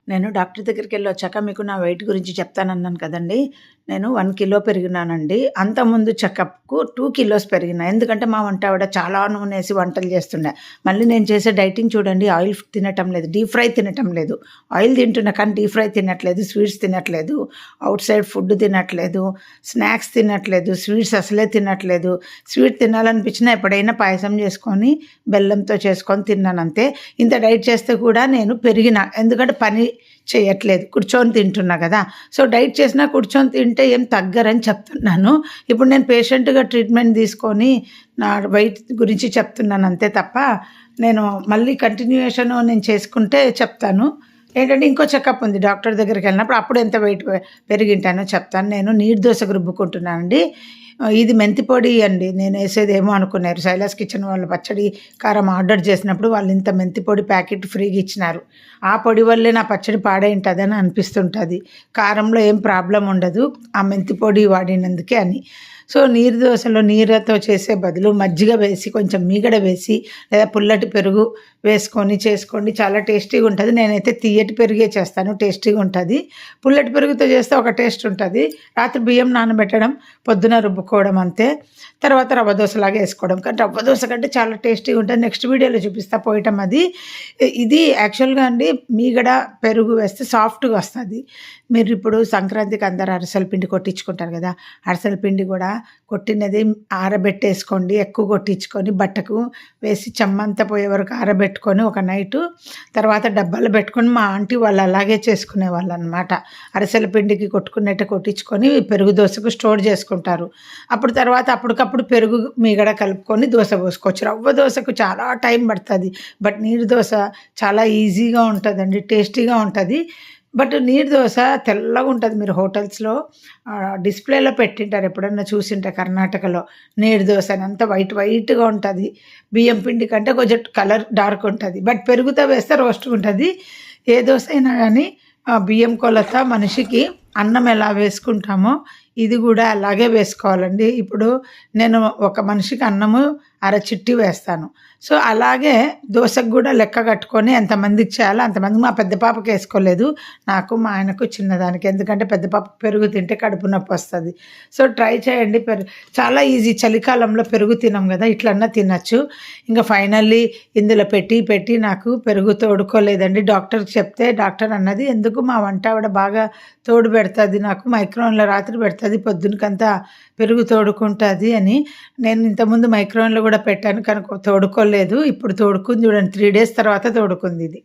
నేను డాక్టర్ దగ్గరికెళ్ళొచ్చాక మీకు నా వెయిట్ గురించి చెప్తానన్నాను కదండీ! నేను 1 కిలో పెరిగినానండి. అంతకుముందు చెకప్‌కు 2 కిలోస్ పెరిగినా. ఎందుకంటే మా వంట ఆవిడ చాలా నూనేసి వంటలు చేస్తుండే. మళ్ళీ నేను చేసే డైటింగ్ చూడండి, ఆయిల్ తినటం లేదు. డీప్ ఫ్రై తినటం లేదు. ఆయిల్ తింటున్నా కానీ డీప్ ఫ్రై తినట్లేదు. స్వీట్స్ తినట్లేదు. ఔట్ సైడ్ ఫుడ్ తినట్లేదు. స్నాక్స్ తినట్లేదు. స్వీట్స్ అసలే తినట్లేదు. స్వీట్ తినాలనిపించినా ఎప్పుడైనా పాయసం చేసుకొని, బెల్లంతో చేసుకొని తిన్నానంతే. ఇంత డైట్ చేస్తే కూడా నేను పెరిగినా. ఎందుకంటే పని చేయట్లేదు. కూర్చొని తింటున్నా కదా! సో, డైట్ చేసినా కూర్చొని తింటే ఏం తగ్గరని చెప్తున్నాను. ఇప్పుడు నేను పేషెంట్‌గా ట్రీట్మెంట్ తీసుకొని నా వెయిట్ గురించి చెప్తున్నాను అంతే తప్ప, నేను మళ్ళీ కంటిన్యూయేషన్ నేను చేసుకుంటే చెప్తాను. ఏంటంటే ఇంకో చెకప్ ఉంది డాక్టర్ దగ్గరికెళ్ళినప్పుడు. అప్పుడు ఎంత వెయిట్ పెరిగింటానో చెప్తాను. నేను నీరు దోసకు రుబ్బుకుంటున్నానండి. ఇది మెంతి పొడి అండి. నేనేసేదేమో అనుకున్నారు. శైలాస్ కిచెన్ వాళ్ళు పచ్చడి, కారం ఆర్డర్ చేసినప్పుడు వాళ్ళు ఇంత మెంతి పొడి ప్యాకెట్ ఫ్రీగా ఇచ్చినారు. ఆ పొడి వల్లే నా పచ్చడి పాడైంటదని అనిపిస్తుంటది. కారంలో ఏం ప్రాబ్లమ్ ఉండదు. ఆ మెంతి పొడి వాడినందుకే అని. సో, నీరు దోసలో నీరుతో చేసే బదులు మజ్జిగ వేసి, కొంచెం మీగడ వేసి, లేదా పుల్లటి పెరుగు వేసుకొని చేసుకోండి. చాలా టేస్టీగా ఉంటది. నేనైతే తియ్యటి పెరుగే చేస్తాను. టేస్టీగా ఉంటది. పుల్లటి పెరుగుతో చేస్తే ఒక టేస్ట్ ఉంటది. రాత్రి బియ్యం నానబెట్టడం, పొద్దున రుబ్బుకోవడం అంతే. తర్వాత రవ్వ దోసలాగా వేసుకోవడం. కానీ రవ్వ దోస కంటే చాలా టేస్టీగా ఉంటది. నెక్స్ట్ వీడియోలో చూపిస్తా పోయటం అది. ఇది యాక్చువల్‌గా అండి మీగడ, పెరుగు వేస్తే సాఫ్ట్‌గా వస్తది. మీరిప్పుడు సంక్రాంతికి అందరూ అరిసెల పిండి కొట్టించుకుంటారు కదా! అరిసెల పిండి కూడా కొట్టినది ఆరబెట్టేసుకోండి. ఎక్కువ కొట్టించుకొని బట్టకు వేసి చెమ్మంతా పోయే వరకు ఆరబెట్టుకొని ఒక నైటు, తర్వాత డబ్బాలో పెట్టుకొని మా ఆంటీ వాళ్ళు అలాగే చేసుకునేవాళ్ళనమాట. అరిసెల పిండికి కొట్టుకున్నట్టే కొట్టించుకొని పెరుగు దోసకు స్టోర్ చేసుకుంటారు. అప్పుడు తర్వాత అప్పటికప్పుడు పెరుగు మీగడ కలుపుకొని దోస పోసుకోవచ్చు. రవ్వ దోసకు చాలా టైం పడతది. బట్ నీరు దోస చాలా ఈజీగా ఉంటదండి. టేస్టీగా ఉంటది. బట్ నీరు దోస తెల్లగుంటది. మీరు హోటల్స్‌లో డిస్‌ప్లేలో పెట్టింటారు. ఎప్పుడన్నా చూసుంటే కర్ణాటకలో నీరు దోస అని అంతా వైట్‌గా ఉంటది. బియ్యం పిండి కంటే కొంచెం కలర్ డార్క్ ఉంటది. బట్ పెరుగుతో వేస్తే రోస్ట్‌గా ఉంటది. ఏ దోస అయినా గానీ బియ్యం కొలత మనిషికి అన్నం ఎలా వేసుకుంటామో ఇది గూడా అలాగే వేసుకోవాలండి. ఇప్పుడు నేను ఒక మనిషికి అన్నము అరచిట్టి వేస్తాను. సో, అలాగే దోసకు గూడా లెక్క కట్టుకొని ఎంతమందికి చేయాలో అంతమందికి. మా పెద్ద పాపకేసుకోలేదు. నాకు, మా ఆయనకు, చిన్నదానికి. ఎందుకంటే పెద్ద పాపకు పెరుగు తింటే కడుపు నొప్పొస్తది. సో, ట్రై చేయండి. చాలా ఈజీ. చలికాలంలో పెరుగు తినం గదా! ఇట్లన్నా తినొచ్చు. ఇంక ఫైనల్లీ ఇందులో పెట్టి నాకు పెరుగు తోడుకోలేదండి. డాక్టర్‌కి చెప్తే డాక్టర్ అన్నది, "ఎందుకు మా వంట ఆవిడ బాగా తోడు పెడతది నాకు. మైక్రోవేవ్‌లో రాత్రి పెడతది. పొద్దునకంతా పెరుగు తోడుకుంటది" అని. నేను ఇంతకుముందు మైక్రోవేవ్‌లో గూడా పెట్టాను. కానీ తోడుకోలేదు. ఇప్పుడు తోడుకుంది చూడండి. 3 డేస్ తర్వాత తోడుకుందిది.